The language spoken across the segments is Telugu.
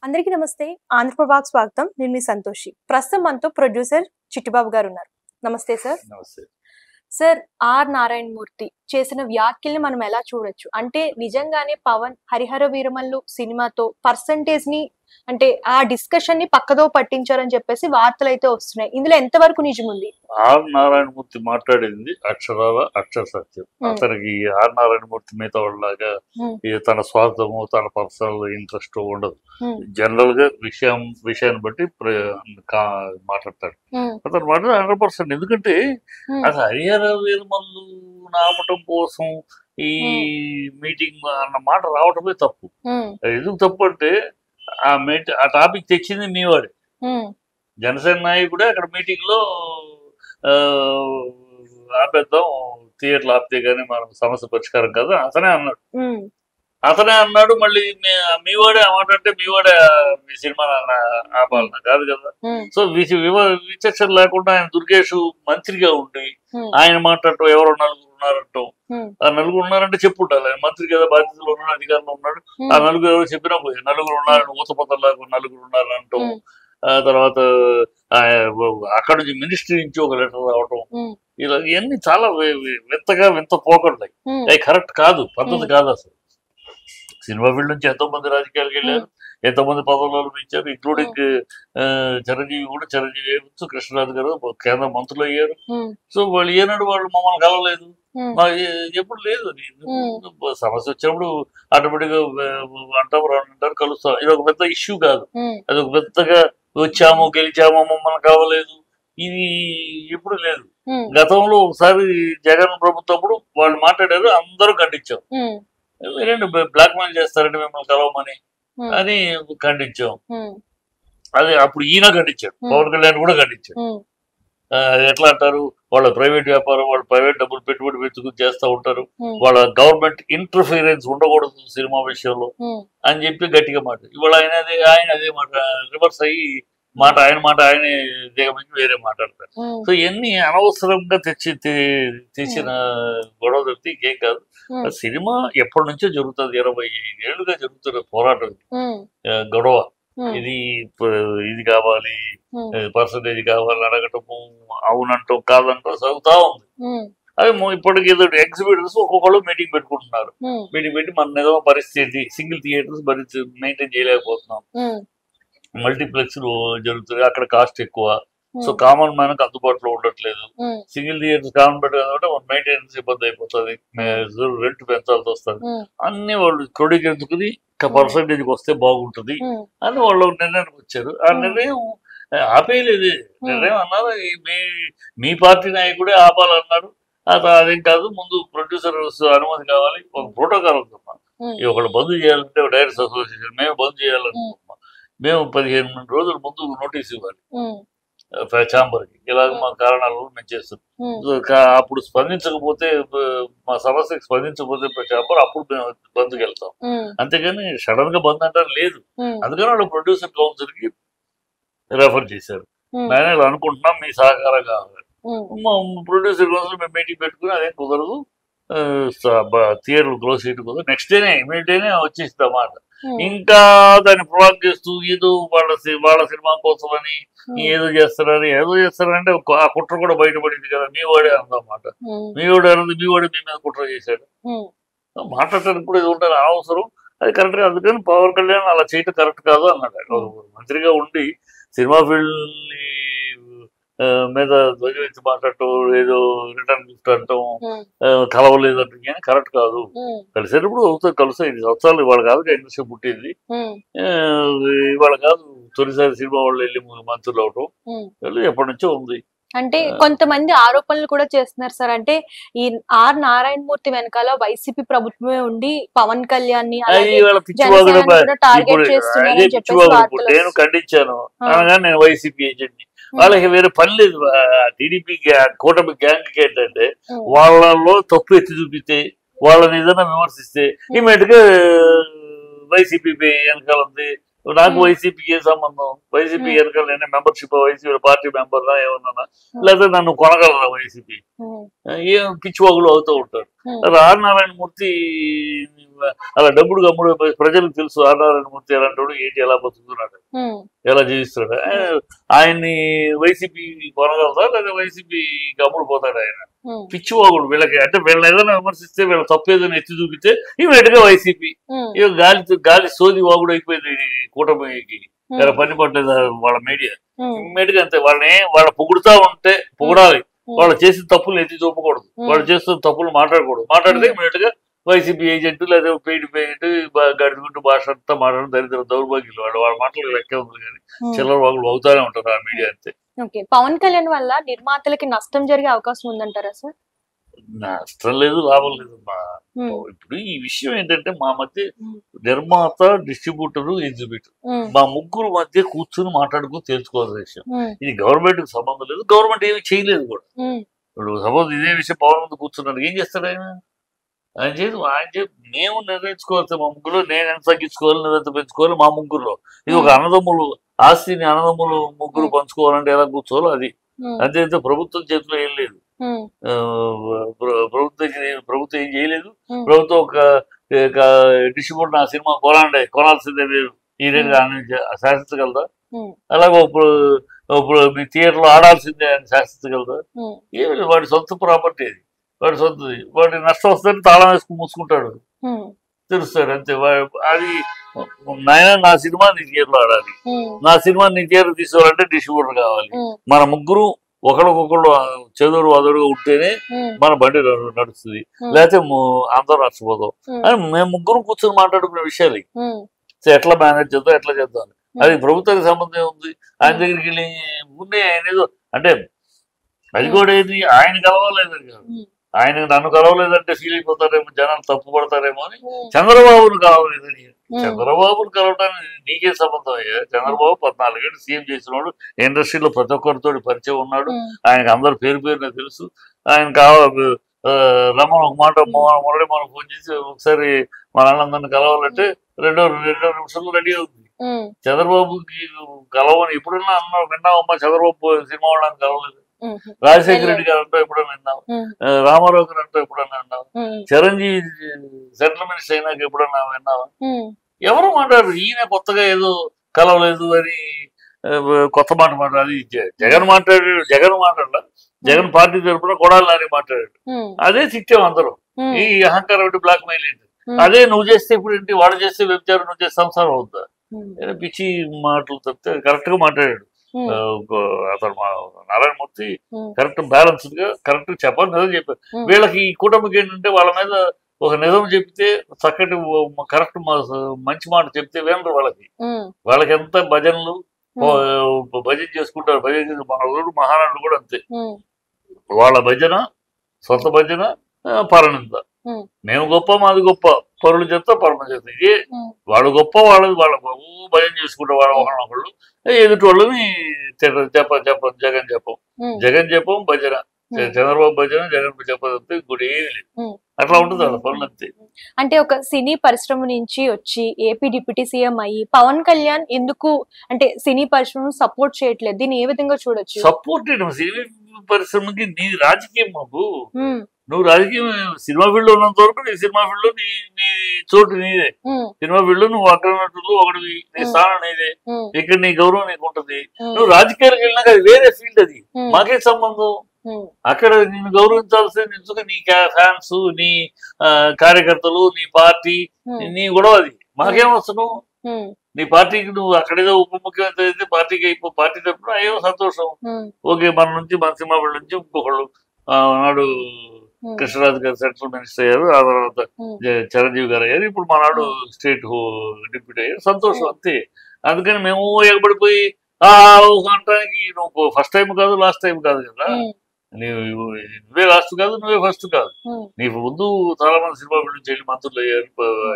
అందరికీ నమస్తే. ఆంధ్రప్రభకు స్వాగతం. నేను మీ సంతోషి. ప్రస్తుతం మనతో ప్రొడ్యూసర్ చిట్టిబాబు గారు ఉన్నారు. నమస్తే సార్. నమస్తే సార్, ఆర్ నారాయణమూర్తి చేసిన వ్యాఖ్యల్ని మనం ఎలా చూడొచ్చు? అంటే నిజంగానే పవన్ హరిహర వీరమల్లు సినిమాతో పర్సంటేజ్ ని అంటే ఆ డిస్కషన్ ని పక్కదో పట్టించారని చెప్పేసి వార్తలు అయితే వస్తున్నాయి. ఇందులో ఎంతవరకు నిజం ఉంది? ఆర్ నారాయణమూర్తి మాట్లాడింది అక్షరాల అక్షర సత్యం. అతనికి ఆర్ నారాయణమూర్తి మిగతా వాళ్ళలాగా తన స్వార్థము తన పర్సనల్ ఇంట్రెస్ట్ ఉండదు. జనరల్ గా విషయాన్ని బట్టి మాట్లాడతాడు. అతను మాట్లాడే 100%. ఎందుకంటే అసలు హరిహర వీరమల్లు నామటం కోసం ఈ మీటింగ్ అన్న మాట రావటమే తప్పు. ఎందుకు తప్పు అంటే ఆ టాపిక్ తెచ్చింది మీవాడే. జనసేన నాయకుడే అక్కడ మీటింగ్ లో ఆపేద్దాం, థియేటర్లు ఆపితే గానీ మనకు సమస్య పరిష్కారం కదా అతనే అన్నాడు. మళ్ళీ మీవాడే ఆ మాట అంటే మీవాడే మీ సినిమా ఆపాలన్నా కాదు కదా. సో విచక్షణ లేకుండా ఆయన దుర్గేష్ మంత్రిగా ఉండి ఆయన మాట్లాడటం, ఎవరో నలుగురు ఉన్నారంటాం. ఆ నలుగురు ఉన్నారంటే చెప్పుంటారు. ఆయన మంత్రి కదా, బాధ్యతలో ఉన్నాడు, అధికారంలో ఉన్నాడు. ఆ నలుగురు ఎవరో చెప్పినా పోయి నలుగురు ఉన్నారని ఊతపతలాగా నలుగురు ఉన్నారు అంటాం. తర్వాత అక్కడ నుంచి మినిస్ట్రీ నుంచి ఒక లెటర్ రావటం, ఇలా ఇవన్నీ చాలా వింత పోకడున్నాయి. అవి కరెక్ట్ కాదు, పద్ధతి కాదు. అసలు సినిమా ఫీల్డ్ నుంచి ఎంతో మంది రాజకీయాలకు వెళ్ళారు, ఎంతో మంది పదవులు ఇచ్చారు, ఇంక్లూడింగ్ చిరంజీవి కూడా. చిరంజీవి కృష్ణరాజు గారు కేంద్ర మంత్రులు అయ్యారు. సో వాళ్ళు ఏనాడు వాళ్ళు మమ్మల్ని కలవలేదు, ఎప్పుడు లేదు. సమస్య వచ్చినప్పుడు ఆటోమేటిక్ గా అంటారు, కలుస్తాం. ఇది ఒక పెద్ద ఇష్యూ కాదు. అది ఒక పెద్దగా వచ్చాము గెలిచాము మమ్మల్ని కావలేదు, ఇది ఎప్పుడు లేదు. గతంలో ఒకసారి జగన్ ప్రభుత్వం వాళ్ళు మాట్లాడారు, అందరూ ఖండించాం. మీరేంటి బ్లాక్ మెయిల్ చేస్తారంటే మిమ్మల్ని కలవమని అని ఖండించాం. అది అప్పుడు ఈయన ఖండించాడు, పవన్ కళ్యాణ్ కూడా ఖండించాడు. ఎట్లా అంటారు, వాళ్ళ ప్రైవేట్ వ్యాపారం, వాళ్ళ ప్రైవేట్ డబ్బులు పెట్టుబడి పెట్టుకుని చేస్తూ ఉంటారు, వాళ్ళ గవర్నమెంట్ ఇంటర్ఫీరెన్స్ ఉండకూడదు సినిమా విషయంలో అని చెప్పి గట్టిగా మాట. ఇవాళ ఆయన అదే మాట రివర్స్ అయ్యి ఆయనే దిగమించి వేరే మాట్లాడతారు. సో ఇవన్నీ అనవసరంగా తెచ్చిన గొడవ తప్పితే ఇంకేం కాదు. సినిమా ఎప్పటి నుంచో జరుగుతుంది, 25 ఏళ్లుగా జరుగుతున్న పోరాటం, గొడవ. ఇది కావాలి, పర్సంటేజ్ కావాలి అడగటము, అవునంటాం కాదంటాం సాగుతా ఉంది. అవి ఇప్పటికి ఏదో ఎగ్జిబిటర్స్ ఒక్కొక్కళ్ళు మీటింగ్ పెట్టుకుంటున్నారు. మీటింగ్ పెట్టి మన ఏదో పరిస్థితి సింగిల్ థియేటర్స్ మెయింటైన్ చేయలేకపోతున్నాం, మల్టీప్లెక్స్ జరుగుతుంది, అక్కడ కాస్ట్ ఎక్కువ, సో కామన్ మ్యాన్ కి అందుబాటులో ఉండట్లేదు. సింగిల్ థియేటర్స్ కామన్ పెట్టాలంటే మెయింటెనెన్స్ ఇబ్బంది అయిపోతుంది, రెంట్ పెంచాల్సి వస్తుంది. అన్ని వాళ్ళు క్రోడీకరించుకుని పర్సంటేజ్ వస్తే బాగుంటుంది అని వాళ్ళు నిర్ణయానికి వచ్చారు. ఆ నిర్ణయం ఆపేయలేదు. నిర్ణయం అన్నారు, మీ పార్టీ నాయకుడే ఆపాలన్నారు. అదేం కాదు, ముందు ప్రొడ్యూసర్ అనుమతి కావాలి, ఒక ప్రోటోకాల్ ఉందమ్మా. ఒకళ్ళు బంద్ చేయాలంటే డైరెక్టర్స్ అసోసియేషన్ మేము బంద్ చేయాలనుకుంటున్నాం, మేము 15 రోజుల ముందు నోటీస్ ఇవ్వాలి ఛాంబర్కి, ఇలాగ మా కారణాలు మేము చేస్తున్నాం. అప్పుడు స్పందించకపోతే, మా సమస్యకి స్పందించకపోతే ఛాంబర్, అప్పుడు మేము బంద్కి వెళ్తాం. అంతేగాని సడన్ గా బంద్ అంటారు లేదు. అందుకని వాళ్ళు ప్రొడ్యూసర్ కౌన్సిల్ కి రెఫర్ చేశారు. నేను ఇలా అనుకుంటున్నాం, మీ సహకారం కావాలి. ప్రొడ్యూసర్ కౌన్సిల్ మేము మీటింగ్ పెట్టుకుని అదేం కుదరదు, థియేటర్ క్లోజ్ చేయడం కుదరదు, నెక్స్ట్ డేనే ఇమీడియట్ డేనే వచ్చేసింది అన్నమాట. ఇంకా దాన్ని ప్రొలాంగ్ చేస్తూ ఏదో వాళ్ళ సినిమా కోసం అని ఏదో చేస్తారంటే ఆ కుట్ర కూడా బయటపడింది కదా. మీ వాడే అన్నమాట, మీ వాడే మీ మీద కుట్ర చేశాడు. మాట్లాడటానికి కూడా ఇది ఉంటారు అవసరం, అది కరెక్ట్ గా. అందుకని పవన్ కళ్యాణ్ అలా చేయటం కరెక్ట్ కాదు అన్నాడు. మంత్రిగా ఉండి సినిమా ఫీల్డ్ మీద ధ్వజమెత్తి మాట్లాడటం, ఏదో రిటర్న్ గిఫ్ట్ అంటాం, కలవలేదు అంటే కానీ కరెక్ట్ కాదు. కలిసేటప్పుడు కలుస్తా. 5 సంవత్సరాలు ఇవాళ కాదు ఇండస్ట్రీ పుట్టింది, ఇవాళ కాదు తొలిసారి సినిమా వాళ్ళు వెళ్ళి మంత్రులు అవటం ఎప్పటి నుంచో ఉంది. అంటే కొంతమంది ఆరోపణలు కూడా చేస్తున్నారు సార్. అంటే ఈ ఆర్ నారాయణమూర్తి వెనకాల వైసీపీ ప్రభుత్వమే ఉండి పవన్ కళ్యాణ్ నేను ఖండించాను అనగా నేను వైసీపీ ఏజెంట్. వాళ్ళకి వేరే పని లేదు. టీడీపీ కూటమి గ్యాంగ్ ఏంటంటే వాళ్ళలో తప్పు ఎత్తి చూపితే, వాళ్ళని ఏదైనా విమర్శిస్తే ఇమీడియట్ గా వైసీపీ వెనకాల ఉంది. నాకు వైసీపీకి ఏ సంబంధం? వైసీపీ వెనకాల నేను మెంబర్షిప్ వైసీపీ పార్టీ మెంబర్నా ఏమన్నా, లేదా నన్ను కొనగలరా వైసీపీ? ఏం పిచ్చివాగులు అవుతూ ఉంటారు. ఆర్ నారాయణమూర్తి అలా డబ్బుడు గమ్ముడు ప్రజలకు తెలుసు ఆర్ నారాయణమూర్తి ఎలాంటి ఏంటి ఎలా బతుకుతున్నాడు ఎలా జీవిస్తాడు ఆయన్ని వైసీపీ కొనగలదా లేదా వైసీపీ గమ్ముడు పోతాడు ఆయన పిచ్చివాగుడు వీళ్ళకి అంటే వీళ్ళని ఏదైనా విమర్శిస్తే వీళ్ళ తప్పు ఏదైనా ఎత్తి చూపితే ఇమీడియట్ గా వైసీపీ ఇక గాలి సోది వాగుడు అయిపోయింది కూటమికి పని పట్టలేదు వాళ్ళ మీడియా ఇమీడియట్ గా అంతే వాళ్ళ పొగుడుతా ఉంటే పొగడాలి వాళ్ళు చేసిన తప్పులు ఎత్తి చూపకూడదు వాళ్ళు చేస్తున్న తప్పులు మాట్లాడితే ఇమీడియట్ గా వైసీపీ ఏజెంట్ లేదా పెయిడ్ గడుచుకుంటూ భాష అంతా మాట్లాడడం దరిద్ర దౌర్భాగ్యులు వాళ్ళ మాటలు లెక్క ఉంది కానీ చిల్లర వాళ్ళు అవుతానే ఉంటారు ఆ మీడియా అంతే. పవన్ కళ్యాణ్ వల్ల నిర్మాతలకి నష్టం జరిగే అవకాశం ఉందంటారా సార్? నష్టం లేదు లాభం లేదు ఇప్పుడు ఈ విషయం ఏంటంటే మా మధ్య నిర్మాత డిస్ట్రిబ్యూటర్ ఎగ్జిబ్యూటర్ మా ముగ్గురు మధ్య కూర్చుని మాట్లాడుకుని తెలుసుకోవాల్సిన విషయం. ఇది గవర్నమెంట్ కి సంబంధం లేదు, గవర్నమెంట్ ఏమి చేయలేదు కూడా. ఇప్పుడు సపోజ్ ఇదే విషయం పవన్ ముందు కూర్చున్నాడు ఏం చేస్తాడు ఆయన చేసి మేము నిర్ణయించుకోవాలి మా ముగ్గురు నేను ఎంత తగ్గించుకోవాలి నువ్వు ఎంత పెంచుకోవాలి మా ముగ్గురులో. ఇది ఒక అన్నదమ్ములు ఆస్తిని అన్నదమ్ములు ముగ్గురు పంచుకోవాలంటే ఎలా కూర్చోవాలో అది అంతే. ప్రభుత్వం చేతిలో ఏం లేదు, ప్రభుత్వం ఏం చేయలేదు. ప్రభుత్వం ఒక డిస్ట్రిబ్యూటర్ నా సినిమా కొనాల్సిందే మీరు ఈ రేటు శాసించగలదా? అలాగే ఇప్పుడు మీ థియేటర్లో ఆడాల్సిందే అని శాసించగలదా? ఏమి లేదు, వాడి సొంత ప్రాపర్టీ అది, వాడి సొంతది. వాడి నష్టం వస్తుందని తాళం వేసుకుని మూసుకుంటాడు, తెలుస్తాడు అంతే. అది నా సినిమా నీ థియేటర్లో ఆడాలి, నా సినిమా నీ థియేటర్ తీసుకోవాలంటే డిస్ట్రిబ్యూటర్ కావాలి. మన ముగ్గురు ఒకళ్ళకొకళ్ళు చెదురు వదరుగా ఉంటేనే మన బండి నడుస్తుంది, లేకపోతే అందరూ నష్టపోతాం అని మేము ముగ్గురు కూర్చొని మాట్లాడుకునే విషయాలు ఎట్లా మేనేజ్ చేద్దాం ఎట్లా చేద్దాం. అది ప్రభుత్వానికి సంబంధం ఉంది. ఆయన దగ్గరికి వెళ్ళి ముందే ఆయన ఏదో అంటే అది కూడా ఏది ఆయన కలవలేదని కాదు, ఆయన నన్ను కలవలేదంటే ఫీల్ అయిపోతారేమో, జనాలు తప్పు పడతారేమో అని చంద్రబాబును కలవలేదని. చంద్రబాబును కలవటానికి నీకే సంబంధం అయ్యా? చంద్రబాబు 14 ఏళ్ళు సీఎం చేసినాడు, ఇండస్ట్రీలో ప్రతి ఒక్కరితో పరిచయం ఉన్నాడు, ఆయనకు అందరు పేరున తెలుసు. ఆయన రమ్మని ఒక మాట మురళి మనం ఫోన్ చేసి ఒకసారి మా నాన్నందరిని కలవాలంటే రెండో నిమిషంలో రెడీ అవుతుంది. చంద్రబాబుకి కలవని ఎప్పుడన్నా విన్నావమ్మా? చంద్రబాబు సినిమా వాళ్ళని కలవలేదు. రాజశేఖర రెడ్డి గారు అంటూ ఎప్పుడన్నా విన్నావు? రామారావు గారు అంటూ ఎప్పుడన్నా విన్నావు? చిరంజీవి సెంట్రల్ మినిస్టర్ అయినాక ఎప్పుడన్నా విన్నావా? ఎవరు మాట్లాడరు. ఈయన కొత్తగా ఏదో కలవలేదు అని కొత్త మాట మాట్లాడి జగన్ మాట్లాడలా. జగన్ పార్టీ తరపున కొడాలి నాని మాట్లాడాడు, అదే తిట్టాం అందరూ. ఈ అహంకారం బ్లాక్ మెయిల్ ఏంటి? అదే నువ్వు చేస్తే ఇప్పుడు ఏంటి, వాడు చేస్తే వ్యభిచారం, నువ్వు చేస్తే సంసారం అవుతా? పిచ్చి మాటలు తప్పితే కరెక్ట్ గా మాట్లాడాడు అతను నారాయణమూర్తి. కరెక్ట్ బ్యాలెన్స్డ్ గా కరెక్ట్ చెప్పాలి, నిజం చెప్పారు. వీళ్ళకి ఈ కూటమికి ఏంటంటే వాళ్ళ మీద ఒక నిజం చెప్తే చక్కటి కరెక్ట్ మంచి మాట చెప్తే వినరు. వాళ్ళకి ఎంత భజనలు భజన చేసుకుంటారు. భజన మన మహారాణులు కూడా అంతే, వాళ్ళ భజన సొంత భజన పరనింద. మేము గొప్ప మాది గొప్ప, పరులు చెప్తా పరమ చేస్తా. ఇదే వాళ్ళు గొప్ప వాళ్ళది వాళ్ళ భజన చేసుకుంటారు. వాళ్ళ ఒకళ్ళు ఎదుటి వాళ్ళని జగన్ చెప్పం భజన, చంద్రబాబు భజన జగన్ చెప్పదంతే ఇంకోటి ఏమి లేదు. అట్లా ఉంటుంది వాళ్ళ పనులు అంతే. అంటే ఒక సినీ పరిశ్రమ నుంచి వచ్చి ఏపీ డిప్యూటీ సీఎం అయ్యి పవన్ కళ్యాణ్ ఎందుకు అంటే సినీ పరిశ్రమను సపోర్ట్ చేయట్లేదు, దీన్ని ఏ విధంగా చూడొచ్చు? సపోర్ట్ సినీ పరిశ్రమకి నీ రాజకీయం బాబు, నువ్వు రాజకీయం సినిమా ఫీల్డ్ లో ఉన్నంత వరకు నీ సినిమా ఫీల్డ్ లో నీ చోటు నీదే. సినిమా ఫీల్డ్ లో నువ్వు అగ్రనటులు ఒకటి, నీ స్థానం నీదే, ఇక్కడ నీ గౌరవం నీకు ఉంటది. నువ్వు రాజకీయాలకు వెళ్ళినాక అది వేరే ఫీల్డ్, అది మాకే సంబంధం. అక్కడ నిన్ను గౌరవించాల్సింది నిజంగా నీ ఫ్యాన్స్, నీ కార్యకర్తలు, నీ పార్టీ, నీ గొడవ. అది మాకేం అవసరం? నీ పార్టీకి నువ్వు అక్కడేదో ఉప ముఖ్యమంత్రి అయితే పార్టీకి పార్టీ తరఫున అయ్యో సంతోషం, ఓకే. మన సినిమా ఫీల్డ్ నుంచి ఇంకొకళ్ళు నాడు కృష్ణరాజు గారు సెంట్రల్ మినిస్టర్ అయ్యారు, ఆ తర్వాత చిరంజీవి గారు అయ్యారు, ఇప్పుడు మనాడు స్టేట్ డిప్యూటీ అయ్యారు, సంతోషం అంతే. అందుకని మేము ఎగబడిపోయి అంటానికి నువ్వు ఫస్ట్ టైం కాదు లాస్ట్ టైం కాదు కదా, నువ్వే లాస్ట్ కాదు నువ్వే ఫస్ట్ కాదు. నీకు ముందు చాలా మంది సినిమా ఫీల్డ్ నుంచి వెళ్ళి మంత్రులు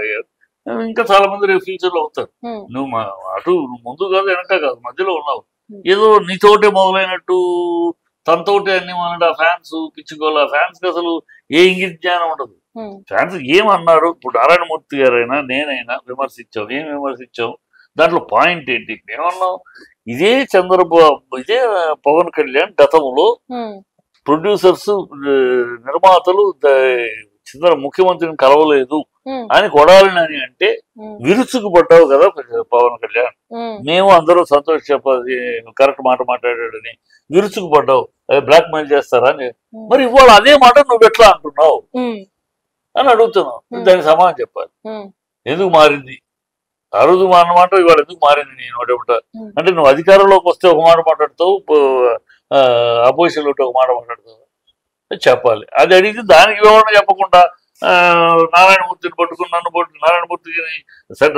అయ్యారు, ఇంకా చాలా మంది రేపు ఫ్యూచర్ లో అవుతారు. నువ్వు అటు ముందు కాదు వెనక కాదు, మధ్యలో ఉన్నావు. ఏదో నీతోటే మొదలైనట్టు తనతోటి అన్ని మన ఫ్యాన్స్ పిచ్చుకోవాలి. ఆ ఫ్యాన్స్ కి అసలు ఏ ఇంగిత జ్ఞానం ఉండదు. ఫ్యాన్స్ ఏమన్నారు? ఇప్పుడు నారాయణమూర్తి గారైనా నేనైనా విమర్శించాం, ఏం విమర్శించాం? దాంట్లో పాయింట్ ఏంటి? ఏమన్నాం? ఇదే చంద్రబాబు, ఇదే పవన్ కళ్యాణ్ గతంలో ప్రొడ్యూసర్స్ నిర్మాతలు ముఖ్యమంత్రిని కలవలేదు ఉమ్, అని కొడాలని అని అంటే ఉమ్, విరుచుకు పడ్డావు కదా పవన్ కళ్యాణ్. ఉమ్, మేము అందరూ సంతోష్ చెప్పాలి కరెక్ట్ మాట మాట్లాడాడని విరుచుకు పడ్డావు, బ్లాక్ మెయిల్ చేస్తారా అని. ఉమ్, మరి ఇవాళ అదే మాట నువ్వు ఎట్లా అంటున్నావు ఉమ్, అని అడుగుతున్నావు. ఉమ్, దానికి సమాధానం చెప్పాలి. ఉమ్, ఎందుకు మారింది ఆ రోజు అన్నమాట, ఇవాళ ఎందుకు మారింది నేను ఒకటి ఉమ్, అంటే నువ్వు అధికారంలోకి వస్తే ఒక మాట మాట్లాడతావు, అపోజిషన్ లో ఒక మాట మాట్లాడతావు, చెప్పాలి. అది అడిగితే దానికి వివరణ చెప్పకుండా నారాయణమూర్తిని పట్టుకుని నారాయణమూర్తిని సరే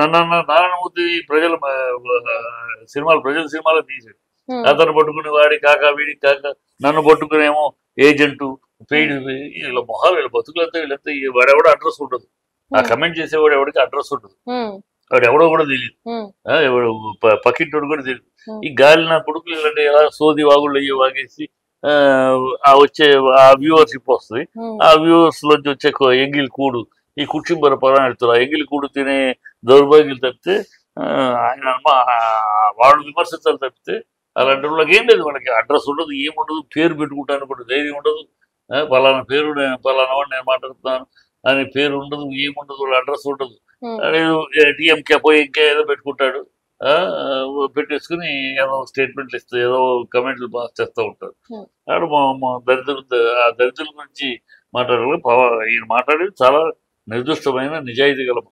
నారాయణమూర్తి ప్రజల సినిమాలు తీసాడు. ఉమ్, అతను పట్టుకుని వాడి కాక వీడికి కాక నన్ను పట్టుకునేమో ఏజెంటు పెయిడ్ వీళ్ళ మొహాలు వీళ్ళ బతుకులంతా వీళ్ళంతా వాడెవడో అడ్రస్ ఉండదు. ఆ కమెంట్ చేసేవాడు ఎవడికి అడ్రస్ ఉండదు, ఉమ్, వాడు ఎవడో కూడా తెలియదు, ఉమ్, ఎవడు పక్కింటోడు కూడా తెలియదు. ఉమ్, ఈ గాలి నా కొడుకులు ఇలాంటి ఎలా సోది వాగుళ్ళు అయ్యి వాగేసి ఆ వచ్చే ఆ వ్యూవర్షిప్ వస్తుంది. ఉమ్, ఆ వ్యూవర్స్ లోంచి వచ్చే ఎంగిలి కూడు ఈ కుర్చీంబర పదాన్ని ఎడుతారు. ఆ ఎంగిలి కూడు తినే దౌర్భాగ్యులు తప్పితే ఆయన వాళ్ళు విమర్శించాలి తప్పితే అలాంటి వాళ్ళకి ఏం లేదు. వాళ్ళకి అడ్రస్ ఉండదు, ఏముండదు, పేరు పెట్టుకుంటాను కూడా ధైర్యం ఉండదు. పలానా పేరు పలానా వాడు నేను మాట్లాడుతున్నాను అని పేరు ఉండదు, ఏముండదు, వాళ్ళ అడ్రస్ ఉండదు. ఉమ్, టీఎంకే పోయి ఇంకా ఏదో పెట్టుకుంటాడు, పెట్టేసుకుని ఏదో స్టేట్మెంట్లు ఇస్తూ ఏదో కమెంట్లు పాస్ చేస్తూ ఉంటారు. ఉమ్. ఆడు ఆ దరిద్రుల గురించి మాట్లాడాలి. ఈయన మాట్లాడేది చాలా నిర్దిష్టమైన నిజాయితీ గల